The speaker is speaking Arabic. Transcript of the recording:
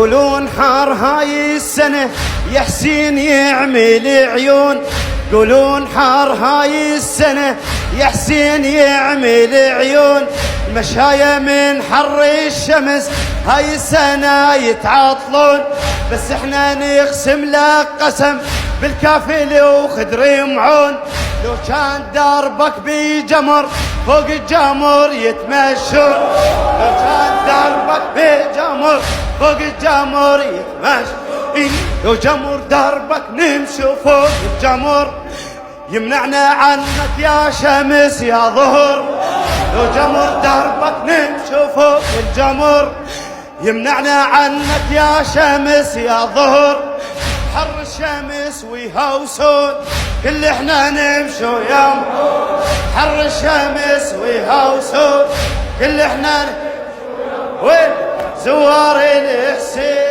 يقولون حار هاي السنة يا حسين يعمل عيون، يقولون حار هاي السنة يا حسين يعمل عيون. المشاية من حر الشمس هاي السنة يتعطلون، بس احنا نقسم لك قسم بالكافل وخدر معون. لو كان دربك بجمر فوق الجمر يتمشون، لو كان دربك بجمر فوق الجمر يتمشون. لو جمر دربك نمشي فوق الجمر يمنعنا عنك يا شمس يا ظهر. لو جمر دربك نمشي فوق الجمر يمنعنا عنك يا شمس يا ظهر. حر الشمس ويهوسون كل احنا نمشوا يا حر الشمس ويهوسون كل احنا وين زوار الحسين.